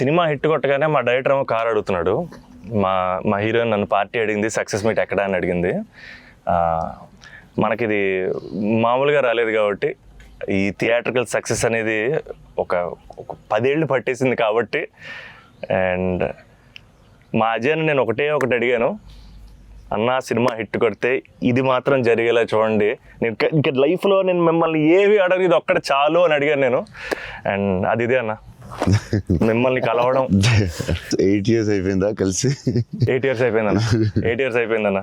Cinema hit కొట్టగానే మా director ఏమో కార్ అడుగుతున్నాడు. మా మా హీరోయిన్ నన్ను పార్టీ అడిగింది, సక్సెస్ మీట్ ఎక్కడ అని అడిగింది. మనకిది మామూలుగా రాలేదు కాబట్టి ఈ థియేట్రికల్ సక్సెస్ అనేది ఒక 10 ఏళ్ళు పట్టేసింది కాబట్టి. అండ్ మా అజయ్ని నేను ఒకటి అడిగాను, అన్న సినిమా హిట్ కొడితే ఇది మాత్రం జరిగేలా చూడండి, నేను ఇంకా లైఫ్లో నేను మిమ్మల్ని ఏవి అడగదు, ఇది ఒక్కడ చాలు అని అడిగాను నేను. అండ్ అది ఇదే అన్న, మిమ్మల్ని కలవడం. 8 years అయిపోయిందా కలిసి? 8 years అయిపోయిందన్న. 8 years అయిపోయిందన్న.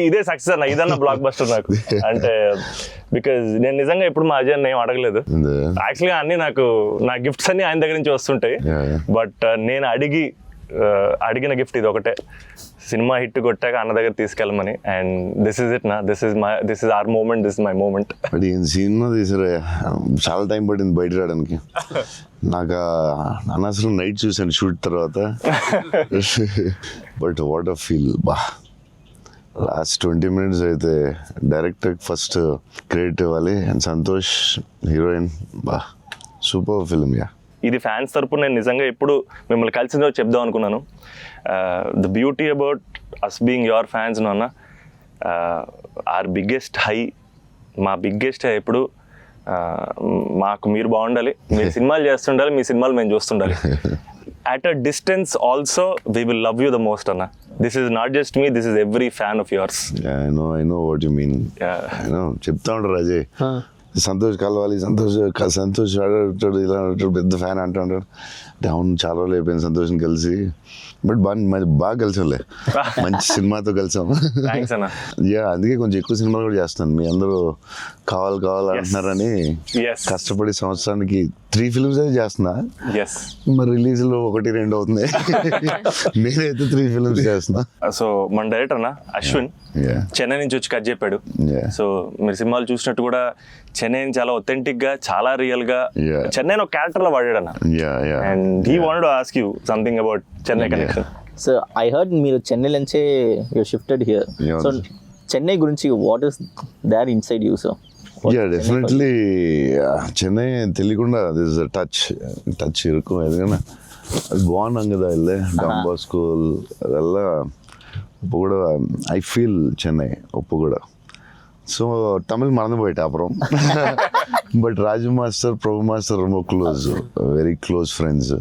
ఇదే సక్సెస్ అన్న, ఇదన్న బ్లాక్ బస్టర్ నాకు. అంటే బికాజ్ నేను నిజంగా ఎప్పుడు మా అజయ్ ఏం అడగలేదు. యాక్చువల్గా అన్ని నా గిఫ్ట్స్ అన్ని ఆయన దగ్గర నుంచి వస్తుంటాయి. బట్ నేను అడిగిన గిఫ్ట్ ఇది ఒకటే, సినిమా హిట్ కొట్టాక అన్న దగ్గర తీసుకెళ్ళమని. అండ్ దిస్ ఇస్ ఇట్ నా, this is our moment, this is my moment. But ఈ సినిమా తీసారా, చాలా టైం పట్టింది బయట రావడానికి. నాకు అనవసరం నైట్ చూసాను షూట్ తర్వాత. బట్ వాట్ అ ఫీల్ బా. లాస్ట్ 20 minutes అయితే డైరెక్టర్ ఫస్ట్ క్రెడిట్ ఇవ్వాలి. అండ్ సంతోష్ హీరోయిన్, బా సూపర్ ఫిల్మ్. యా, ఇది ఫ్యాన్స్ తరపున నేను నిజంగా ఎప్పుడు మిమ్మల్ని కలిసిందో చెప్దాం అనుకున్నాను. The beauty about us being your fans అన్న, ఆర్ బిగ్గెస్ట్ హై, మా బిగ్గెస్ట్ హై ఎప్పుడు మాకు మీరు బాగుండాలి, మీరు సినిమాలు చేస్తుండాలి, మీ సినిమాలు మేము చూస్తుండాలి. At a distance also we will love you the most అన్న. This is not just me, this is every fan of yours. I know what you mean. చెప్తా ఉంటారు అజయ్, సంతోష్ కలవాలి, సంతోష్ ఆడాడు, ఇలా ఆడాడు, పెద్ద ఫ్యాన్ అంటాడు. అంటే అవును, చాలా రోజులు అయిపోయింది సంతోష్ని కలిసి. బట్ బాగా కలిసాంలే, మంచి సినిమాతో కలిసాం. యా, అందుకే కొంచెం ఎక్కువ సినిమాలు కూడా చేస్తాను. మీ అందరూ కావాలి అంటున్నారని కష్టపడి సంవత్సరానికి 3 films అయితే చేస్తున్నా. మరి రిలీజ్లో 1-2 అవుతుంది. నేనైతే 3 films చేస్తున్నా. సో మన డైరెక్టర్ అన్న అశ్విన్ చెన్నై నుంచి వచ్చి కట్ చెప్పాడు. సో మీరు సినిమాలు చూసినట్టు కూడా చెన్నైని చాలా ఒథెంటిక్ గా, చాలా రియల్ గా చెన్నై ఒక క్యారెక్టర్ లో వాడాడు అన్న. And he wanted to ask you something about Chennai connection. So I heard మీరు చెన్నై నుంచే you shifted here. So Chennai గురించి what is there inside you? So definitely Chennai తెలియకుండా దిస్ టచ్ ఇరుకు. ఎందుకన్నా అది బాగున్నాం కదా, వెళ్ళే డాన్ స్కూల్ ಅದೆಲ್ಲ இப்போ கூட ஐ ஃபீல் சென்னை இப்போ கூட. ஸோ தமிழ் மறந்து போயிட்டேன் அப்புறம். But Raju master, Prabhu master ரொம்ப close, very close friends.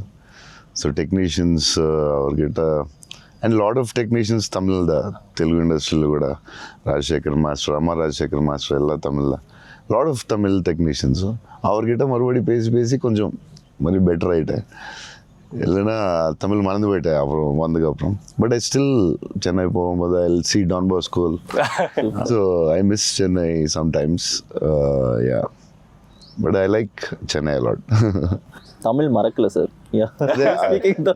So technicians அவர்கிட்ட and lot of technicians Tamil Telugu ఇండస్ట్రీలో కూడా, రాజశేఖర్ మాస్టర్, అమ్మ రాజశేఖర్ మాస్టర్ ಎಲ್ಲ Tamil, lot of Tamil technicians அவர்கிட்ட மறுபடி பேசி கொஞ்சம் మరి బెటర్ ஆயிட்டேன். இல்லைன்னா தமிழ் மறந்து போயிட்டேன் அப்புறம் வந்ததுக்கப்புறம். பட் ஐ ஸ்டில் சென்னை போகும்போது I will see Don Bosco. So I miss Chennai sometimes. Yeah, but I like Chennai a lot. Tamil மறக்கல சார்,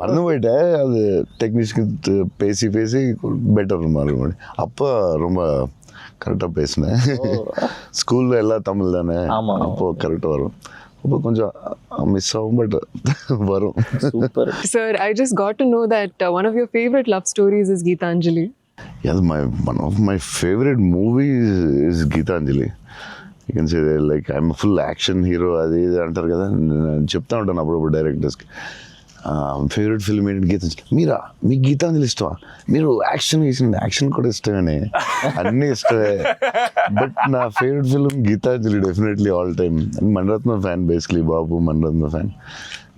மறந்து போயிட்டேன். அது டெக்னீஷியன் பேசி பெட்டர் மாதிரி. அப்போ ரொம்ப கரெக்டாக பேசினேன். ஸ்கூலில் எல்லாம் தமிழ் தானே, அப்போது கரெக்டாக வரும். இப்போ கொஞ்சம் மிஸ் ஆகும், பட் வரும். Super. Sir, I just got to know that one of your favorite love stories is Geetanjali. Yeah, one of my favorite movies is Geetanjali. You can say that, like, I'm a full action hero. అది అంటారు కదా, నేను చెప్తా ఉంటాను అప్పుడప్పుడు డైరెక్టర్స్కి. Favourite film ఏంటి? గీతాంజలి. మీకు గీతాంజలి ఇష్టమా? మీరు యాక్షన్ కూడా ఇష్టమేనే, అన్నీ ఇష్టమే. బట్ నా favourite film Gitanjali, definitely all time. And Mani Ratnam fan, basically బాబు Mani Ratnam fan.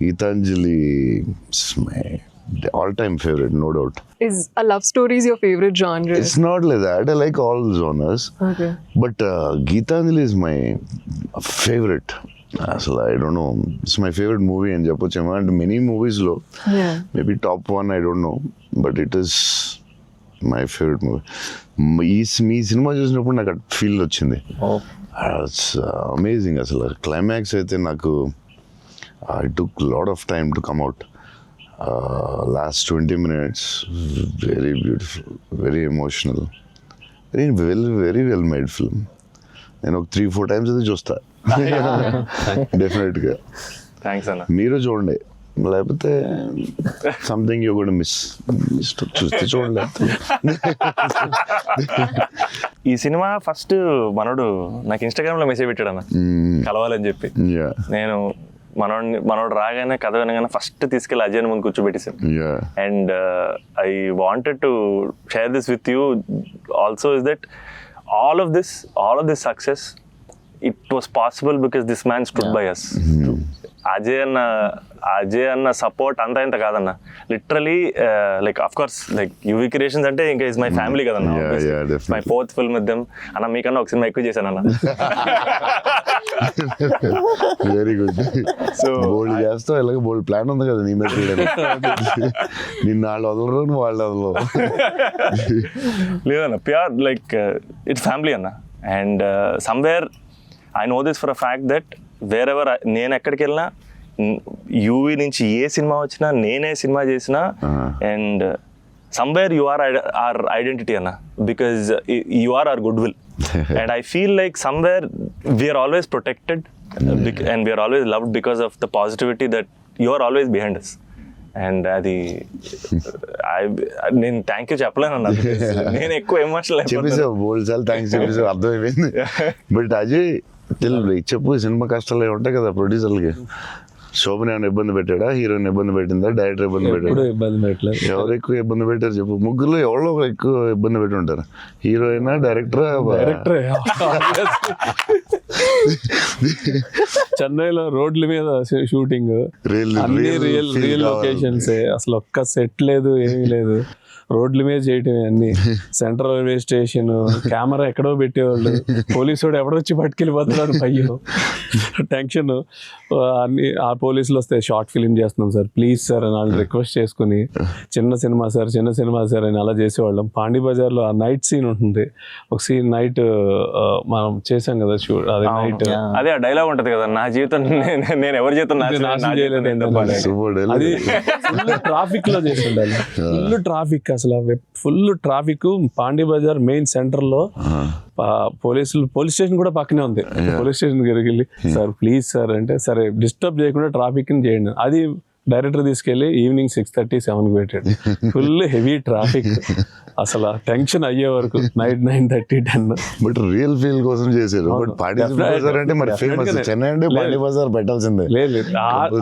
Gitanjali my all time favorite, no doubt. Is a love story is your favorite genre? It's not like that. I like all genres. Okay. But Geetanjali is my favorite. So I don't know. It's my favorite movie in Japochema, and many movies low. Yeah. Maybe top 1, I don't know. But it is my favorite movie. Me cinema చూసినప్పుడు నాకు feel వచ్చింది. It's amazing. అసలు climax అయితే నాకు I took a lot of time to come out. Last 20 minutes, very beautiful, very emotional, very well made film. నేను ఒక 3-4 times అయితే చూస్తా డెఫినెట్గా. థ్యాంక్స్ అన్న. మీరు చూడండి, లేకపోతే సంథింగ్ యూ కూడా మిస్ చూస్తే చూడండి. ఈ సినిమా ఫస్ట్ మనోడు నాకు ఇన్స్టాగ్రామ్లో మెసేజ్ పెట్టాడు అన్న, కలవాలని చెప్పి. నేను మనోడు రాగానే కథ వినగానే ఫస్ట్ తీసుకెళ్ళి అజయ్ ముందు కూర్చోబెట్టేసాను. Yeah. And I wanted to share this with you also, is that all of this success, it was possible because this man stood by us. Ajay అన్న సపోర్ట్ అంతా ఇంత కాదన్న, literally like of course like UV creations అంటే ఇంకా is my family కదన్న. My 4th film with them అన్న. మీకన్నా ఒక సినిమా ఎక్కువ చేశాను అన్న. Very good. సో బోల్డ్ చేస్తావు, ఎలాగో బోల్డ్ ప్లాన్ ఉంది కదా నీ మీద. నిన్న వాళ్ళు వదలరు, నువ్వు వాళ్ళు వదలవు. లేదన్న, ప్యూర్ లైక్ ఇట్స్ ఫ్యామిలీ అన్న. And somewhere I know this for a fact that wherever నేను ఎక్కడికి వెళ్ళినా, యూవీ నుంచి ఏ సినిమా వచ్చినా, నేనే సినిమా చేసినా, and somewhere you are our identity అన్న, because you are our good will. And I feel like somewhere we are always protected and we are always loved because of the positivity that you are always behind us. And అది నేను thank you చెప్పలేను అన్న, నేను ఎక్కువ emotional చెప్పేసావు, బోల్డ్ సార్లు thanks చెప్పేసావు, అర్థమైపోయింది. But Ajay చెప్పు, cinema కష్టాలు ఏమి ఉంటాయి కదా ప్రొడ్యూసర్లకి. శోభన్ ఏమైనా ఇబ్బంది పెట్టాడా, హీరోయిన్ ఇబ్బంది పెట్టిందా, డైరెక్టర్ ఇబ్బంది పెట్టాడా? ఇబ్బంది పెట్టలేదు. ఎవరు ఎక్కువ ఇబ్బంది పెట్టారు చెప్పు? ముగ్గురులో ఎవరో ఒకరు ఎక్కువ ఇబ్బంది పెట్టి ఉంటారు, హీరోయినా, డైరెక్టరా? చెన్నైలో రోడ్ల మీద షూటింగ్, అన్ని రియల్ లొకేషన్స్, అసలు ఒక్క సెట్ లేదు, ఏమీ లేదు, రోడ్ల మీద చేయటమే అన్ని. సెంట్రల్ రైల్వే స్టేషన్, కెమెరా ఎక్కడో పెట్టేవాళ్ళు, పోలీసు వాడు ఎవడొచ్చి పట్టుకెళ్ళిపోతున్నాడు, అయ్యో టెన్షన్. అన్ని ఆ పోలీసులు వస్తే షార్ట్ ఫిలిం చేస్తున్నాం సార్, ప్లీజ్ సార్ అని వాళ్ళు రిక్వెస్ట్ చేసుకుని, చిన్న సినిమా సార్ అని అలా చేసేవాళ్ళం. పాండి బజార్లో ఆ నైట్ సీన్ ఉంటుంది, ఒక సీన్ నైట్ మనం చేసాం కదా షూట్, అదే నైట్, అదే డైలాగ్ ఉంటది కదా, నా జీవితం నేను ఎవరి జీవితం నాశనం చేయలేదు. అది ఫుల్ ట్రాఫిక్ లో చేసి ఉండాలి, ఫుల్ ట్రాఫిక్, అసలు full traffic. Pondy Bazaar main centre లో పోలీస్ స్టేషన్ కూడా పక్కనే ఉంది. పోలీస్ స్టేషన్ దగ్గరికి వెళ్ళి సార్ ప్లీజ్ సార్ అంటే, సరే డిస్టర్బ్ చేయకుండా ట్రాఫిక్ ని చేయండి. అది డైరెక్టర్ తీసుకెళ్లి ఈవినింగ్ 6:30, 7కి పెట్టాడు. ఫుల్ హెవీ ట్రాఫిక్, అసలు టెన్షన్ అయ్యే వరకు నైట్ 9:30, 10. బట్ రియల్ ఫీల్ కోసం చేశారు. బట్ పాండి బజార్ అంటే మరి ఫేమస్, చెన్నై అంటే పాండి బజార్ పెట్టాల్సిందే. లేదు,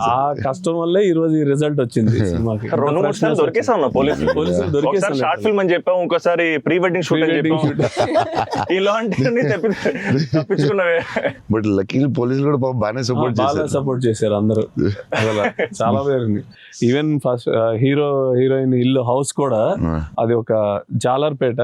ఆ కష్టం వల్లే ఈ రోజు ఈ రిజల్ట్ వచ్చింది సినిమాకి. 2-3 సార్లు దొరికేసాం పోలీసులు దొరికేసాం. షార్ట్ ఫిల్మ్ అని చెప్పాము, ఇంకోసారి ప్రీ వెడ్డింగ్ షూట్ అని చెప్పాము, ఇలాంటివన్నీ తప్పించుకున్నవే. బట్ లక్కీ పోలీసులు కూడా బాగానే సపోర్ట్ చేశారు అందరూ, చాలా పేరు. ఈవెన్ ఫస్ట్ హీరోయిన్ ఇల్లు హౌస్ కూడా అది ఒక జాలర్పేట,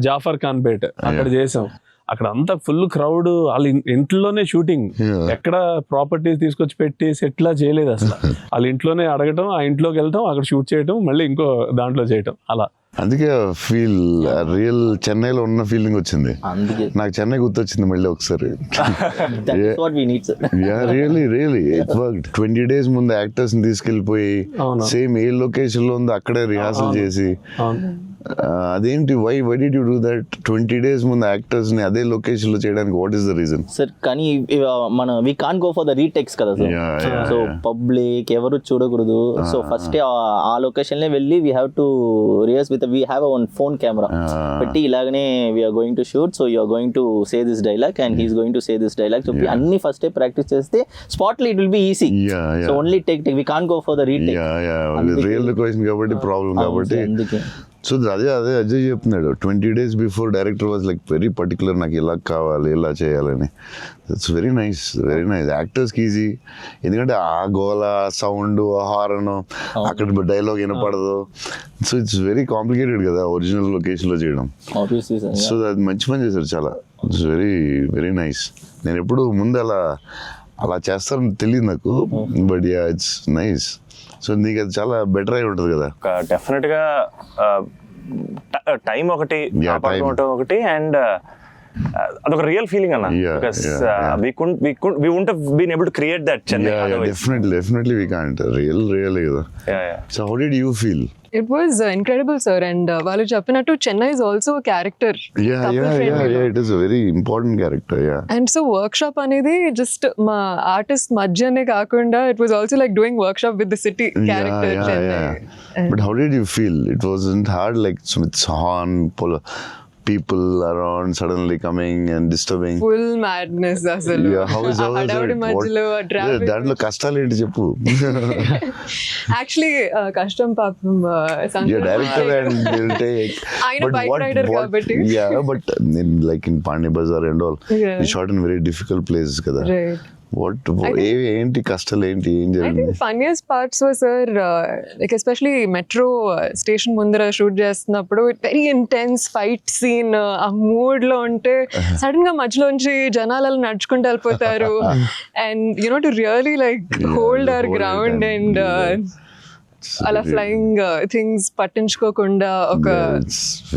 జాఫర్ ఖాన్ పేట, అక్కడ చేసాం. అక్కడ అంతా ఫుల్ క్రౌడ్, వాళ్ళ ఇంట్లోనే షూటింగ్, ఎక్కడ ప్రాపర్టీస్ తీసుకొచ్చి పెట్టి సెట్లా చేయలేదు అసలు. వాళ్ళ ఇంట్లోనే అడగటం, ఆ ఇంట్లోకి వెళ్ళటం, అక్కడ షూట్ చేయటం, మళ్ళీ ఇంకో దాంట్లో చేయటం, అలా. అందుకే ఫీల్ రియల్ చెన్నైలో ఉన్న ఫీలింగ్ వచ్చింది నాకు. చెన్నై గుర్తొచ్చింది మళ్ళీ ఒకసారి. Really it worked. 20 days ముందు యాక్టర్స్ ని తీసుకెళ్లిపోయి సేమ్ ఏ లొకేషన్ లో ఉందో అక్కడే రిహార్సల్ చేసి, అదేంటి why did you do that? 20 days ముందు యాక్టర్స్ ని అదే లొకేషన్ లో చేయడానికి what is the reason? Sir కానీ మన we can't go for the retakes కదా సార్. సో పబ్లిక్ ఎవరు చూడకూడదు. సో ఫస్ట్ ఆ లొకేషన్ లో వెళ్ళి we have to rehearse with we have one phone camera పెట్టి, ఇలాగనే we are going to shoot, so you are going to say this dialogue and he's going to say this dialogue చెప్పి అన్ని first practice చేస్తే spot లో it will be easy. So only take we can't go for the retake. Real location కాబట్టి problem కాబట్టి. So అదే అజయ్ చెప్తున్నాడు, 20 days before director was like very particular, నాకు ఇలా కావాలి, ఇలా చేయాలని. ఇట్స్ వెరీ నైస్ యాక్టర్స్కి ఈజీ. ఎందుకంటే ఆ గోల, సౌండ్, హారన్, అక్కడ డైలాగ్ వినపడదు. సో ఇట్స్ వెరీ కాంప్లికేటెడ్ కదా ఒరిజినల్ లొకేషన్లో చేయడం. సో అది మంచి పని చేశారు చాలా. It's very nice. నేను ఎప్పుడు ముందు అలా చేస్తారని తెలియదు నాకు, but yeah it's nice. So నీకు అది చాలా బెటర్ అయి ఉంటుంది కదా. డెఫినెట్ గా టైం ఒకటి, ఒకటి, అండ్ అదొక రియల్ ఫీలింగ్ అన్న. Because we wouldn't have been able to create that Chennai otherwise. Definitely we can't. Really కదా. So how did you feel? It was incredible, sir. And వాళ్ళు చెప్పినట్టు Chennai is also a character. Yeah, it is a very important character. And so workshop అనేది just మా artist మధ్యనే కాకుండా it was also like doing workshop with the city character Chennai. But how did you feel? It wasn't hard like Smith's Horn, people around suddenly coming and disturbing. Full madness అసలు. Yeah, how is హడావుడి it? మధ్యలో traffic. దాంట్లో కష్టాలు ఏంటి చెప్పు. Actually కష్టం పాపం Yeah, director and they'll take. ఆయన bike rider కాబట్టి. Yeah, but like in Pani Bazaar and all, Yeah. we shot in very difficult places కదా. Right. ఏంటి కష్టాలు ఏంటి, ఏం I జరిగింది? think funniest parts were, sir, like especially metro station ముందర shoot చేస్తున్నప్పుడు వెరీ ఇంటెన్స్ ఫైట్ సీన్, ఆ mood లో ఉంటే సడన్ గా మధ్యలోంచి జనాలు నడుచుకుంటూ వెళ్ళిపోతారు and you know to really like hold hour ground and అలా ఫ్లయింగ్ థింగ్స్ పట్టించుకోకుండా ఒక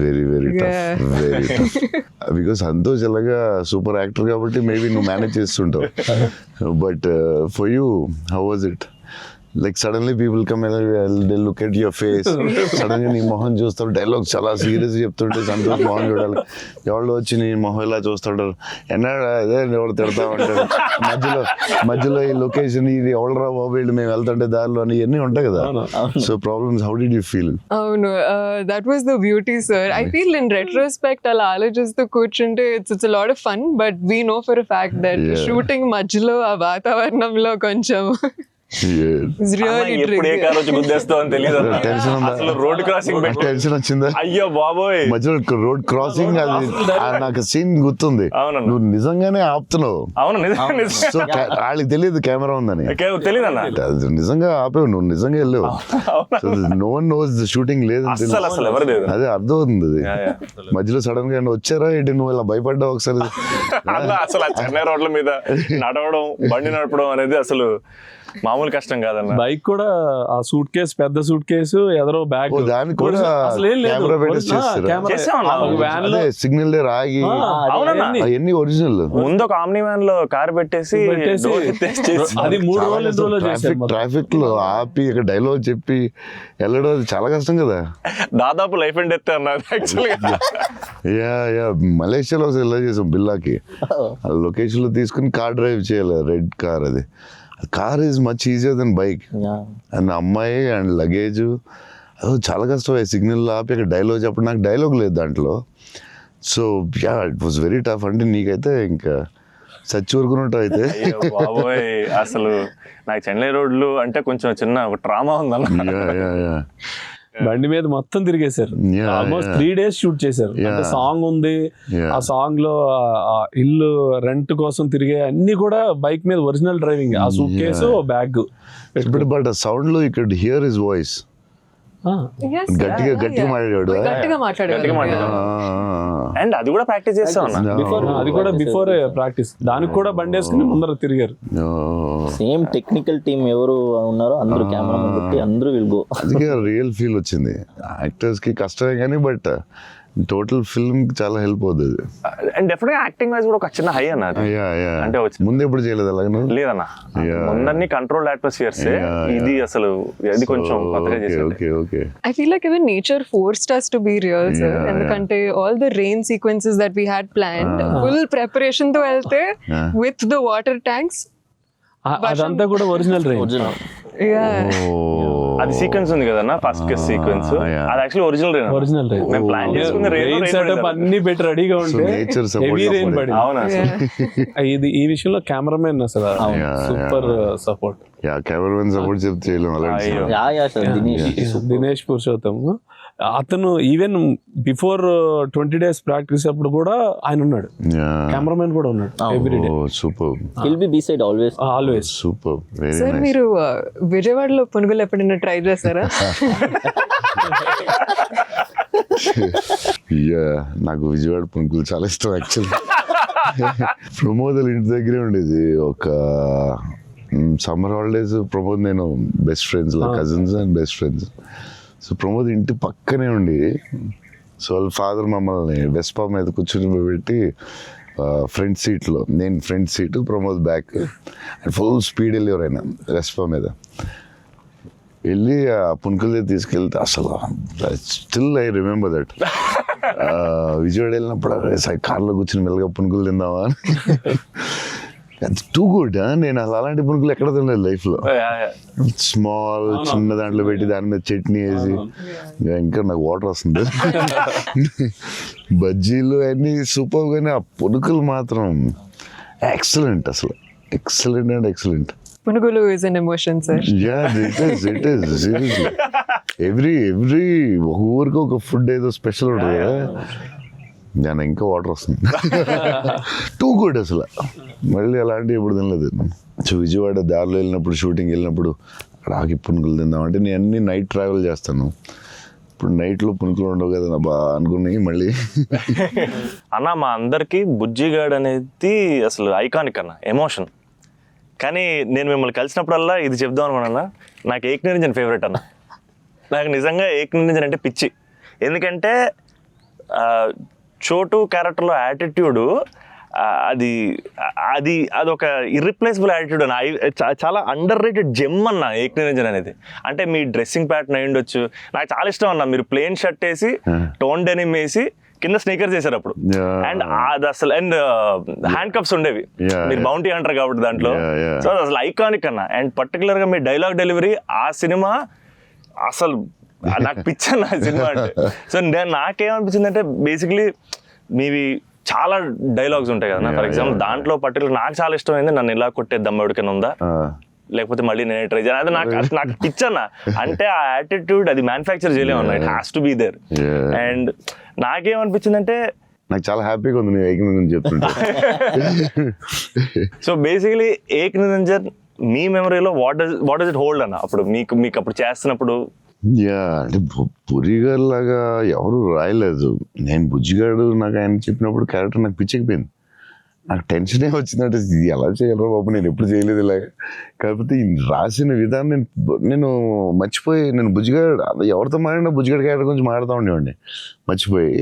very very Yeah. Tough, very tough. Because Santosh ఎలాగా సూపర్ యాక్టర్ కాబట్టి మేబీ నువ్వు మేనేజ్ చేస్తుంటావు. But for you how was it? Like suddenly people come they look at your face, sudden గా నీ మొహం చూస్తారు, డైలాగ్ చాలా సీరియస్ చెప్తుంటే సంతోష్ మొహం చూడాలి, ఎవరు వచ్చి నీ మొహం ఇలా చూస్తుంటారు, అదే ఎవరు తిడతా ఉంటారు, మధ్యలో ఈ లొకేషన్ ఇది ఎవడరా బాబు వీళ్ళు మేము వెళ్తుంటే దారిలో అని ఇవన్నీ ఉంటాయి కదా. So problems, how did you feel? అవును, that was the beauty sir. I feel in retrospect అలా ఆలోచిస్తూ కూర్చుంటే it's a lot of fun, but we know for a fact that shooting మధ్యలో ఆ వాతావరణంలో కొంచెం it's really ఎప్పుడు ఏ tricky. కార్ వచ్చి గుద్దేస్తావు అని తెలియదు అన్న. టెన్షన్ ఉందా? అసలు రోడ్ క్రాసింగ్ పెట్టి టెన్షన్ వచ్చిందా? అయ్యో బాబోయ్. మధ్యలో రోడ్ క్రాసింగ్, అది నాకు సీన్ గుర్తుంది. అవునన్నా. నువ్వు నిజంగానే ఆపుతున్నావు. అవును నిజం సో వాళ్ళకి తెలియదు కెమెరా ఉందని. తెలీదన్న. అది నిజంగా ఆపేవు, నువ్వు నిజంగా వెళ్ళావు. నో వన్ నోస్ షూటింగ్ లేదని అసలు అసలు ఎవరు లేదు. అదే అర్థమవుతుంది అది. Yeah, yeah. మధ్యలో సడన్ గా వచ్చారా ఏంటి, నువ్వు ఇలా భయపడ్డావు ఒకసారి? అన్న అసలు ఆ చెన్నై రోడ్ల మీద నడవడం, బండి నడపడం అనేది అసలు మామూలు కష్టం కాదన్న. బైక్ కూడా ఆ సూట్ కేసు, పెద్ద సూట్ కేసు, ఎదరో బ్యాగ్, ఓ, దానికి కూడా అసలు ఏం లేదు. కెమెరా పెట్టేసి చేస్తారా? చేసామన్నా. వ్యాన్ లో అదే సిగ్నల్ దగ్గర ఆగి అవునన్నా. అవన్నీ ఒరిజినల్. ముందు ఒక ఆమ్ని వ్యాన్ లో కార్ పెట్టేసి door ఎత్తేసి చేసి- అది 3 రోజులు 2 రోజులు చేశారు. ట్రాఫిక్ లో ఆపి ఇక్కడ డైలాగ్ చెప్పి వెళ్ళడం అది చాలా కష్టం కదా. దాదాపు లైఫ్ అండ్ డెత్ అన్నారు యాక్చువల్గా. యా మలేషియాలో ఎలా చేసాం బిల్లాకి, ఆ లొకేషన్ లో తీసుకుని కార్ డ్రైవ్ చేయాలి, రెడ్ కార్. అది car is much easier then bike. And అమ్మాయి అండ్ లగేజ్ అదో చాలా కష్టం. సిగ్నల్ ఆపి అక్కడ డైలాగ్ చెప్పడం, నాకు డైలాగ్ లేదు దాంట్లో. So yeah it was very tough. అంటే నీకైతే ఇంకా చచ్చి ఊరుకున్నట్టు అయితే. అయ్యో బాబోయ్, అసలు నాకు చెన్నై రోడ్లు అంటే కొంచెం చిన్న ఒక ట్రామా ఉందన్న. యా బండి మీద మొత్తం తిరిగేశారు. Yeah, almost yeah. 3 days shoot చేశారు. అంటే సాంగ్ ఉంది, Yeah. ఆ సాంగ్ లో ఆ ఇల్లు రెంట్ కోసం తిరిగే అన్ని కూడా బైక్ మీద ఒరిజినల్ డ్రైవింగ్. ఆ సూట్ కేసు, బ్యాగ్. బట్ ఆ సౌండ్ లో you could hear his voice. Yes, గట్టిగా మాట్లాడాడు. గట్టిగా మాట్లాడారు. అండ్ అది కూడా ప్రాక్టీస్ చేస్తాం అన్న. అది కూడా బిఫోర్ ప్రాక్టీస్. దానికి కూడా బండి వేసుకుని ముందర తిరిగారు. సేమ్ టెక్నికల్ టీమ్ ఎవరు ఉన్నారో అందరూ కెమెరా పెట్టి అందరూ విల్ గో. అందుకే రియల్ ఫీల్ వచ్చింది. యాక్టర్స్ కి కష్టమే కానీ బట్ టోటల్ ఫిల్మ్ చాలా హెల్ప్ అవుతుంది. అండ్ డెఫినెట్ యాక్టింగ్ వైజ్ కూడా ఒక చిన్న హై అన్న అది. అంటే వచ్చింది. ముందు ఎప్పుడు చేయలేదు అలాగే లేదన్న, ముందన్ని కంట్రోల్ అట్మాస్ఫియర్స్. ఇది అసలు ఇది కొంచెం కొత్తగా చేసేది. Okay okay. I feel like even nature forced us to be real, sir. ఎందుకంటే all the rain sequences that we had planned, full preparation తో వెళ్తే with the water tanks. అదంతా కూడా ఒరిజినల్ డ్రైవింగ్. Yeah. అది సీక్వెన్స్ ఉంది కదన్న, first case sequence. అది actually original rain. మేము ప్లాన్ చేసుకున్న రెయిన్ సెటప్ అన్ని పెట్టి రెడీగా ఉంటే నేచర్ హెవీ రెయిన్ పడింది. అవునా ఇది ఈ విషయంలో కెమెరామెన్ అసలు super support. Yeah cameraman support చెప్తే చేయలేం అలాంటి. అయ్యో. యా సార్ దినేష్ పురుషోత్తమ్ అతను ఈవెన్ బిఫోర్ 20 days ప్రాక్టీస్ అప్పుడు కూడా ఆయన ఉన్నాడు. కెమెరామెన్ కూడా ఉన్నాడు everyday. Super will be beside always. Super very sir nice. మీరు విజయవాడలో పునుగులు ఎప్పుడైనా ట్రై చేస్తారా? యా నాకు విజయవాడ పునుకులు చాలా ఇష్టం యాక్చువల్లీ. ప్రమోద్ ఇంటి దగ్గరే ఉండేది. ఒక సమ్మర్ హాలిడేస్ ప్రమోద్ నేను best friends, cousins and best friends. So Pramod ఇంటి పక్కనే ఉండి, సో వాళ్ళ ఫాదర్ మమ్మల్ని వెస్పా మీద కూర్చొని పెట్టి ఫ్రంట్ సీట్లో, నేను front seat, Pramod back, and full speed వెళ్ళేవారు ఆయన వెస్పా మీద. వెళ్ళి ఆ పునుకులు తీసుకెళ్తే అసలు still I remember that. Vijayawada వెళ్ళినప్పుడు కార్లో కూర్చొని మెల్లగా పునుకులు తిందామా అని. అది టూ గుడ్. నేను అసలు అలాంటి పునుకులు ఎక్కడ తినలేదు లైఫ్లో. స్మాల్ చిన్న దాంట్లో పెట్టి దాని మీద చట్నీ వేసి ఇంకా నాకు వాటర్ వస్తుంది. బజ్జీలు అన్నీ సూపర్, కానీ ఆ పునుకులు మాత్రం ఎక్సలెంట్, అసలు ఎక్సలెంట్ అండ్ ఎక్సలెంట్. పునుగులు is an emotion, sir. Yeah, it is seriously. every ఒక ఊరికి ఒక ఫుడ్ ఏదో స్పెషల్ ఉంటుంది కదా, నేను ఇంకా వాటర్ వస్తుంది. టూ గుడ్ అసలు. మళ్ళీ అలాంటివి ఎప్పుడు తినలేదు. సో విజయవాడ దారిలో వెళ్ళినప్పుడు, షూటింగ్ వెళ్ళినప్పుడు అక్కడ ఆకి పునుకులు తిందామంటే నేను అన్ని నైట్ ట్రావెల్ చేస్తాను. ఇప్పుడు నైట్లో పునుకులు ఉండవు కదా బా అనుకున్నాయి మళ్ళీ. అన్న మా అందరికీ బుజ్జిగాడ్ అనేది అసలు ఐకానిక్ అన్న, ఎమోషన్. కానీ నేను మిమ్మల్ని కలిసినప్పుడల్లా ఇది చెప్దాం అనుకున్నా, నాకు ఏక్ నిరంజన్ ఫేవరెట్ అన్న. నాకు నిజంగా ఏక్ నిరంజన్ అంటే పిచ్చి. ఎందుకంటే చోటు క్యారెక్టర్లో యాటిట్యూడు అది అది అదొక ఇర్రిప్లేసబుల్ యాటిట్యూడ్ అన్న. చాలా అండర్ రేటెడ్ జెమ్ అన్న ఏక్ నిరంజన్ అనేది. అంటే మీ డ్రెస్సింగ్ ప్యాటర్న్ అయి ఉండొచ్చు, నాకు చాలా ఇష్టం అన్న. మీరు ప్లెయిన్ షర్ట్ వేసి టోన్ డెనిమ్ వేసి కింద స్నీకర్ చేశారు అప్పుడు, అండ్ అది అసలు అండ్ హ్యాండ్ కప్స్ ఉండేవి, మీరు బౌంటీ అంటారు కాబట్టి దాంట్లో. సో అది అసలు ఐకానిక్ అన్న. అండ్ పర్టికులర్ గా మీ డైలాగ్ డెలివరీ ఆ సినిమా అసలు నాకు పిచ్చన్న ఆ సినిమా అంటే. సో నాకేమనిపించింది అంటే బేసిక్లీ మీవి చాలా డైలాగ్స్ ఉంటాయి కదా. ఫర్ ఎగ్జాంపుల్ దాంట్లో పర్టికులర్ నాకు చాలా ఇష్టమైంది, నన్ను ఇలా కొట్టే దమ్మడికైనా ఉందా, లేకపోతే మళ్ళీ నేనే ట్రై చేయాలి, అది నాకు పిచ్చన్న. అంటే ఆ యాటిట్యూడ్ అది మ్యానుఫ్యాక్చర్ చేయలేమన్నా, it has to be there. And నాకేమనిపించింది అంటే నాకు చాలా హ్యాపీగా ఉంది నేను ఏక్ నిరంజన్ చెప్తుంటే. సో బేసికలీ ఏక్ నిరంజన్ మీ మెమరీలో వాట్ డస్ ఇట్ హోల్డ్ అన్న అప్పుడు మీకు అప్పుడు చేస్తున్నప్పుడు? అంటే పురిగారు లాగా ఎవరు రాయలేదు. నేను బుజ్జిగాడు నాకు ఆయన చెప్పినప్పుడు క్యారెక్టర్ నాకు పిచ్చెక్కిపోయింది. నాకు టెన్షనే వచ్చిందంటే ఇది ఎలా చేయగలరా బాబు, నేను ఎప్పుడు చేయలేదు ఇలాగ. కాకపోతే ఈ రాసిన విధానం నేను మర్చిపోయి, నేను బుజ్జిగాడు ఎవరితో మాట్లాడినా బుజ్జిగాడు క్యారెక్టర్ గురించి మాట్లాడుతూ ఉండేవాడిని మర్చిపోయి.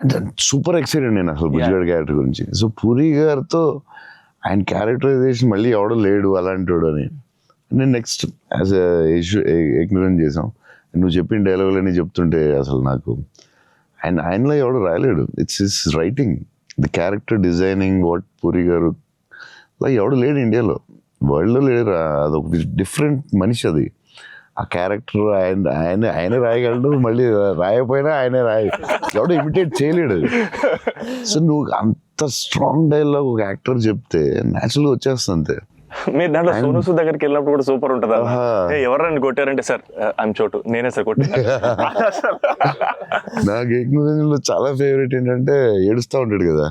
అంటే సూపర్ ఎక్సైటెడ్ నేను అసలు బుజ్జిగాడు క్యారెక్టర్ గురించి. సో పూరి గారితో ఆయన క్యారెక్టరైజేషన్ మళ్ళీ ఎవడో లేడు అలాంటి అని నేను నెక్స్ట్ యాజ్ ఎగ్నరెంట్ చేసాం. నువ్వు చెప్పిన డైలాగులన్నీ చెప్తుంటే అసలు నాకు ఆయనలో ఎవడు రాయలేడు. It's his writing, the character designing, what Puri garu అలా ఎవడు లేడు ఇండియాలో, వరల్డ్లో లేడు. అదొక డిఫరెంట్ మనిషి అది. ఆ క్యారెక్టర్ ఆయనే రాయగలడు, మళ్ళీ రాయకపోయినా ఆయనే ఎవడో ఇమిటేట్ చేయలేడు. సో నువ్వు అంత స్ట్రాంగ్ డైలాగ్ ఒక యాక్టర్ చెప్తే న్యాచురల్గా వచ్చేస్తుంది అంతే. మీరు దాంట్లో సోను సూద్ దగ్గరికి వెళ్ళినప్పుడు కూడా సూపర్ ఉంటుంది. ఎవరైనా కొట్టారంటే సార్ ఐఎమ్ చోటు, నేనే సార్ కొట్టాను. నాకు ఏకనిరంజన్లో చాలా ఫేవరెట్ ఏంటంటే ఏడుస్తూ ఉంటాడు కదా,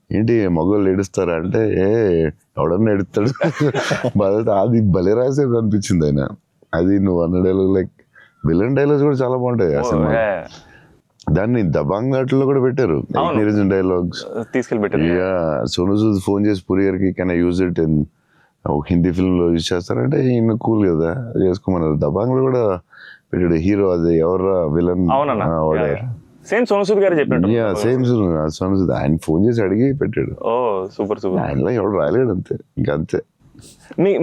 ఏంటి మగవాళ్ళు ఏడుస్తారా అంటే ఎవడన్నా ఏడుస్తాడు బాధ. అది భలే రాసేది అనిపించింది ఆయన. అది నువ్వు అన్న డైలాగ్ లైక్ విలన్ డైలాగ్స్ కూడా చాలా బాగుంటాయి ఆ సినిమా. దాన్ని దబాంగ్ ఆటలో కూడా పెట్టారు నిరంజన్ డైలాగ్స్ తీసుకెళ్ళి పెట్టారు. సోను సూద్ ఫోన్ చేసి puri can I use it in ఒక హిందీ ఫిల్మ్ లో యూజ్ చేస్తారంటే ఈయన కూల్ కదా చేసుకోమన్నారు. దబాంగ్ లో కూడా పెట్టాడు హీరో, అది ఎవరా విలన్. సేమ్ సోను సూద్ గారు చెప్పినట్టు. సేమ్ సోను సూద్ ఆయన ఫోన్ చేసి అడిగి పెట్టాడు. ఓ సూపర్ సూపర్. ఆయనలో ఎవడు రాలేడు అంతే, ఇంకా అంతే.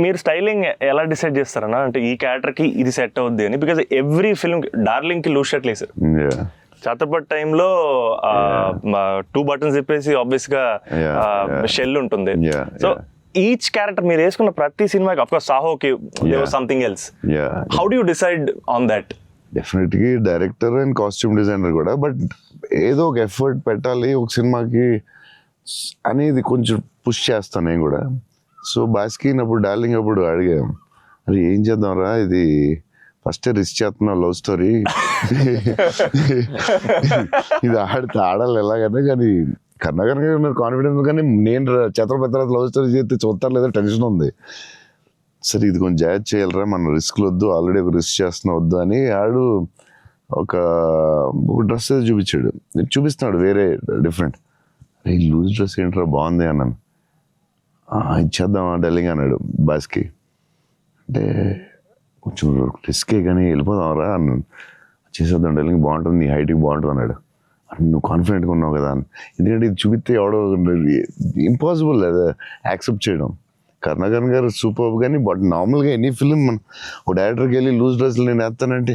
మీరు స్టైలింగ్ ఎలా డిసైడ్ చేస్తారన్నా, అంటే ఈ క్యారెక్టర్ కి ఇది సెట్ అవుద్ది అని? బికాస్ ఎవ్రీ ఫిల్మ్ డార్లింగ్ కి లూజ్ షర్ట్ వేసారు, ఛత్రపతి టైంలో 2 buttons చెప్పేసి ఆబ్వియస్ గా షెల్ ఉంటుంది. సో ఈచ్ క్యారెక్టర్ మీరు వేసుకున్న ప్రతి సినిమాకి, ఆఫ్ కోర్స్ సాహోకి something else. How do you decide on that? డెఫినెట్గా డైరెక్టర్ అండ్ కాస్ట్యూమ్ డిజైనర్ కూడా, బట్ ఏదో ఒక ఎఫర్ట్ పెట్టాలి ఒక సినిమాకి అనేది కొంచెం పుష్ చేస్తాను నేను కూడా. సో బాస్కిన్ అప్పుడు డార్లింగ్ అప్పుడు అడిగాం, అరే ఏం చేద్దాంరా, ఇది ఫస్ట్ రిస్క్ చేస్తున్నావు లవ్ స్టోరీ, ఇది ఆడాలి ఎలాగైనా. కానీ కర్ణాకర్ గారు ఉన్నారు కాన్ఫిడెన్స్, కానీ నేను ఛత్రపతి లవ్ స్టోరీ చేస్తే చూస్తారు లేదా టెన్షన్ ఉంది. సరే ఇది కొంచెం జాగ్రత్త చేయాలరా, మనం రిస్క్లు వద్దు, ఆల్రెడీ ఒక రిస్క్ చేస్తున్నా వద్దు అని ఆడు ఒక డ్రెస్ చూపించాడు, చూపిస్తున్నాడు వేరే డిఫరెంట్. అరే ఈ లూజ్ డ్రెస్ ఏంట్రా బాగుంది అన్నాను. ఇచ్చేద్దామా డార్లింగ్ అన్నాడు బాస్కి. అంటే కొంచెం రిస్కే కానీ వెళ్ళిపోదాంరా అన్నాను. చేసేద్దాం డార్లింగ్, బాగుంటుంది, నీ హైట్కి బాగుంటుంది అన్నాడు. నువ్వు కాన్ఫిడెంట్గా ఉన్నావు కదా అని. ఎందుకంటే ఇది చూపిస్తే ఎవడో ఇంపాసిబుల్ అది యాక్సెప్ట్ చేయడం. కర్ణాకర్ గారు సూపర్, కానీ బట్ నార్మల్గా ఎనీ ఫిలిం ఒక డైరెక్టర్కి వెళ్ళి లూజ్ డ్రెస్లు నేను వేస్తానంటే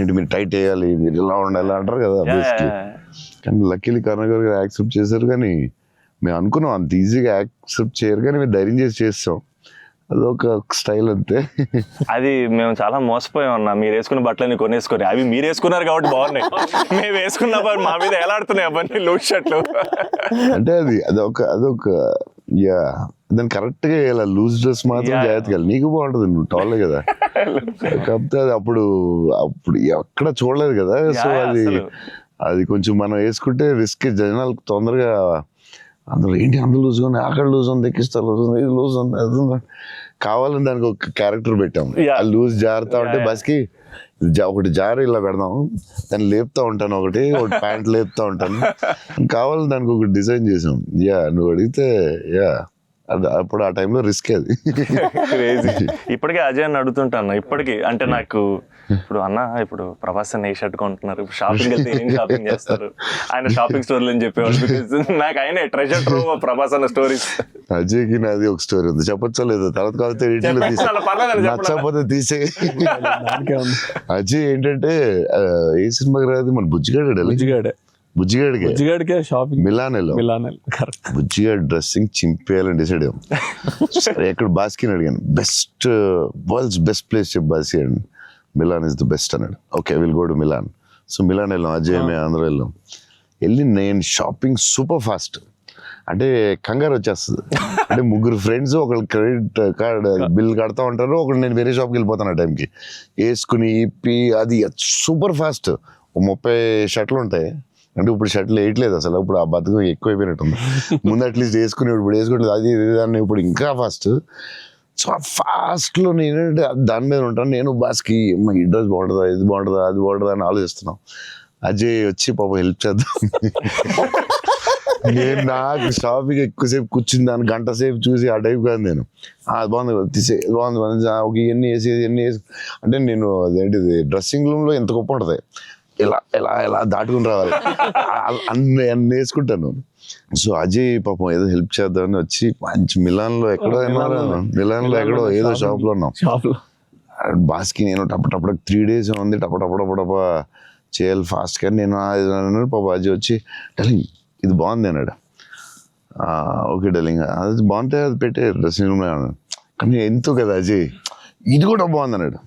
ఏంటి మీరు టైట్ వేయాలి, మీరు ఇలా ఉండాలి అంటారు కదా బేసిక్లీ. కానీ లక్కీలీ కర్ణాకర్ గారు యాక్సెప్ట్ చేశారు. కానీ మేము అనుకున్నాం అంత ఈజీగా యాక్సెప్ట్ చేయరు, కానీ మేము ధైర్యం చేసి చేస్తాం. అదొక స్టైల్ అంతే. అది మేము చాలా మోసపోయాం అన్న. మీరు వేసుకున్న బట్టలన్నీ కొనేసుకొని, అవి మీరు వేసుకున్నారు కాబట్టి బాగున్నాయి. మేము వేసుకున్నప్పుడు మా మీద ఎలా ఆడుతున్నాయి అవన్నీ లూజ్ షర్ట్లు. అంటే అదొక యా, దాన్ని కరెక్ట్గా ఇలా లూజ్ డ్రెస్ మాత్రం జాగ్రత్తగా వెళ్ళి, నీకు బాగుంటుంది, నువ్వు టాలే కదా. కాకపోతే అది అప్పుడు ఎక్కడ చూడలేదు కదా. సో అది కొంచెం మనం వేసుకుంటే రిస్క్. జనాలకు తొందరగా అందులో ఏంటి అంత లూజ్ ఉంది, అక్కడ లూజ్ ఉంది, ఎక్కిస్తా లూజ్ ఉంది, ఇది లూజ్ ఉంది, అది ఉంది, కావాలని దానికి ఒక క్యారెక్టర్ పెట్టాము. ఆ లూజ్ జారుతా ఉంటే బస్కి ఒకటి జారు ఇలా పెడదాం, దాన్ని లేపుతా ఉంటాను, ఒకటి ప్యాంట్ లేపుతా ఉంటాను, కావాలని దానికి ఒకటి డిజైన్ చేసాం. యా, నువ్వు అడిగితే యా, అది అప్పుడు ఆ టైంలో రిస్క్. అది ఇప్పటికే అజయ్ అని అడుగుతుంటాను. ఇప్పటికీ అంటే నాకు ఇప్పుడు అన్న, ఇప్పుడు ప్రభాస్ అన్న ఏ షర్ట్ కొంటున్నారు, షాపింగ్ వెళ్తే ఏం షాపింగ్ చేస్తారు, ఆయన షాపింగ్ స్టోర్లు అని చెప్పేవాళ్ళు. బికాస్ నాకు ఆయన ట్రెజర్ ట్రూ ప్రభాస్ అన్న స్టోరీస్. అజయ్కి నాది ఒక స్టోరీ ఉంది, చెప్పచ్చో లేదో తర్వాత కాకపోతే నచ్చకపోతే తీసే. అజయ్ ఏంటంటే ఏ సినిమాకి రాదు, మన బుజ్జిగాడికే షాపింగ్ మిలాన్ బుజ్జిగాడి డ్రెస్సింగ్ చింపేయాలని డిసైడ్ అయ్యాం. సరే ఎక్కడ బాస్కిని అడిగాను, వరల్డ్స్ బెస్ట్ ప్లేస్ చెప్పు బాస్కి అండి. మిలాన్ ఇస్ ద బెస్ట్ అన్నాడు. Okay, will go to Milan. So Milan వెళ్ళాం, అజయ్ మేము అందరూ వెళ్ళి నేను షాపింగ్ సూపర్ ఫాస్ట్. అంటే కంగారు వచ్చేస్తుంది. అంటే ముగ్గురు ఫ్రెండ్స్, ఒకళ్ళు క్రెడిట్ కార్డ్ బిల్ కడతా ఉంటారు, ఒకళ్ళు నేను వేరే షాప్కి వెళ్ళిపోతాను ఆ టైంకి, వేసుకుని ఇప్పి అది సూపర్ ఫాస్ట్. 30 షర్ట్లు ఉంటాయి. అంటే ఇప్పుడు షర్ట్లు వేయట్లేదు అసలు, ఇప్పుడు ఆ బతుకు ఎక్కువైపోయినట్టుంది. ముందు అట్లీస్ట్ వేసుకుని ఇప్పుడు వేసుకోవట్లేదు, అది దాన్ని ఇప్పుడు ఇంకా ఫాస్ట్. సో ఆ ఫాస్ట్లో నేనంటే దాని మీద ఉంటాను. నేను బాస్కి ఈ డ్రెస్ బాగుంటుందా, ఇది బాగుంటుందా, అది బాగుంటుందా అని ఆలోచిస్తున్నాం. అజయ్ వచ్చి పాప హెల్ప్ చేద్దాం. నేను నాకు షాపింగ్ ఎక్కువసేపు కూర్చుని దాన్ని గంట సేపు చూసి ఆ టైప్ కాదు నేను. అది బాగుంది తీసే, బాగుంది ఒక ఇవన్నీ వేసి అంటే నేను అదేంటిది డ్రెస్సింగ్ రూమ్లో ఎంత గొప్ప ఉంటుంది, ఇలా దాటుకుని రావాలి, అన్ని వేసుకుంటాను. సో అజయ్ పాపం ఏదో హెల్ప్ చేద్దామని వచ్చి మంచి మిలాన్లో ఎక్కడో ఏదో షాప్లో ఉన్నాం. బాస్కి నేను టప్ప 3 days ఉంది, టప్ప చేయాలి ఫాస్ట్. కానీ నేను పాప అజయ్ వచ్చి డలింగ్ ఇది బాగుంది అన్నాడు. ఓకే డలింగ్, అది బాగుంటే అది పెట్టే డ్రెస్సింగ్ రూమ్లో అన్నాడు. కానీ ఎంతో కదా అజయ్, ఇది కూడా బాగుంది అన్నాడు.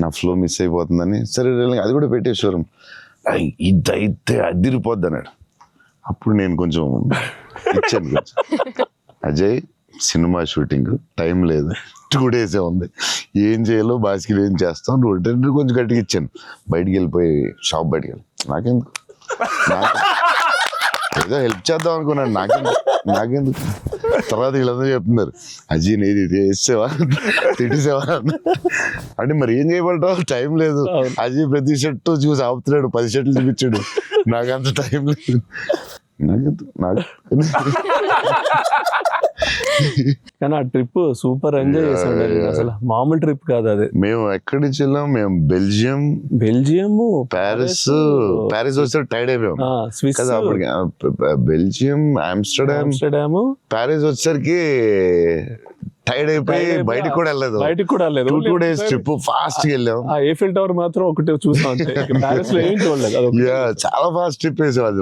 నా ఫ్లో మిస్ అయిపోతుందని, సరే అది కూడా పెట్టే షోరూమ్, ఇదైతే అదిరిపోద్ది అన్నాడు. అప్పుడు నేను కొంచెం ఇచ్చాను. అజయ్ సినిమా షూటింగ్ టైం లేదు, 2 days ఉంది, ఏం చేయాలో బాస్కి ఏం చేస్తాం, నువ్వు కొంచెం గట్టిగా ఇచ్చాను. బయటికి వెళ్ళిపోయి షాప్ బయటికి వెళ్ళి నాకెందుకు ఏదో హెల్ప్ చేద్దాం అనుకున్నాను, నాకెందుకు. తర్వాత వీళ్ళందరూ చెప్తున్నారు, అజయ్ నేది వేసేవా తిట్టేసేవా అంటే మరి ఏం చేయమంటావు, టైం లేదు. అజయ్ ప్రతి షర్టు చూసి ఆపుతున్నాడు, 10 షర్ట్లు చూపించాడు, నాకంత టైం లేదు. కానీ ఆ ట్రిప్ సూపర్ ఎంజాయ్ చేసాం. అసలు మామూలు ట్రిప్ కాదు అది. మేము ఎక్కడి నుంచి వెళ్ళాం, మేము బెల్జియం, ప్యారిస్ వస్తే టైర్డ్ అయిపోయాం. బెల్జియం, ఆమ్స్టర్డామ్, ప్యారిస్ వచ్చేసరికి టైర్డ్ అయిపోయి బయటికి కూడా వెళ్ళలేదు. 2 days ట్రిప్ ఫాస్ట్ గా వెళ్ళాం. ఏఫిల్ టవర్ మాత్రం ఒకటి చూసాం, ప్యారిస్ లో ఏం చూడలేదు. చాలా ఫాస్ట్ ట్రిప్ వేసాం. అది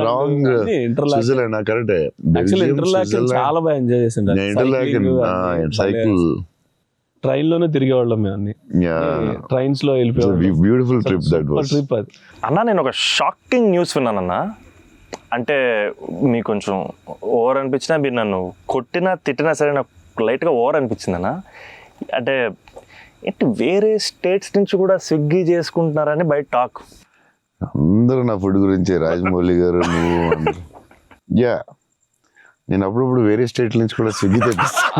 రాంగ్ స్విట్జర్లాండ్ కరెక్ట్. చాలా బాగా ఎంజాయ్ చేసాం. సైకిల్ ట్రైన్ లోనే తిరిగేవాళ్ళం మేము అన్ని. ట్రైన్స్ లో వెళ్ళిపోయాం. Beautiful trip that was. Trip అది. అన్న నేను ఒక షాకింగ్ న్యూస్ విన్నానన్నా. అంటే మీకు కొంచెం ఓవర్ అనిపించినా, మీరు నన్ను కొట్టినా తిట్టినా సరే నాకు లైట్గా ఓవర్ అనిపించిందన్న. అంటే ఏంటి వేరే స్టేట్స్ నుంచి కూడా స్విగ్గీ చేసుకుంటున్నారని బయట టాక్. అందరూ నా ఫుడ్ గురించి, రాజమౌళి గారు, నువ్వు. యా, నేను అప్పుడప్పుడు వేరే స్టేట్ నుంచి కూడా స్విగ్గీ తెప్పిస్తాను.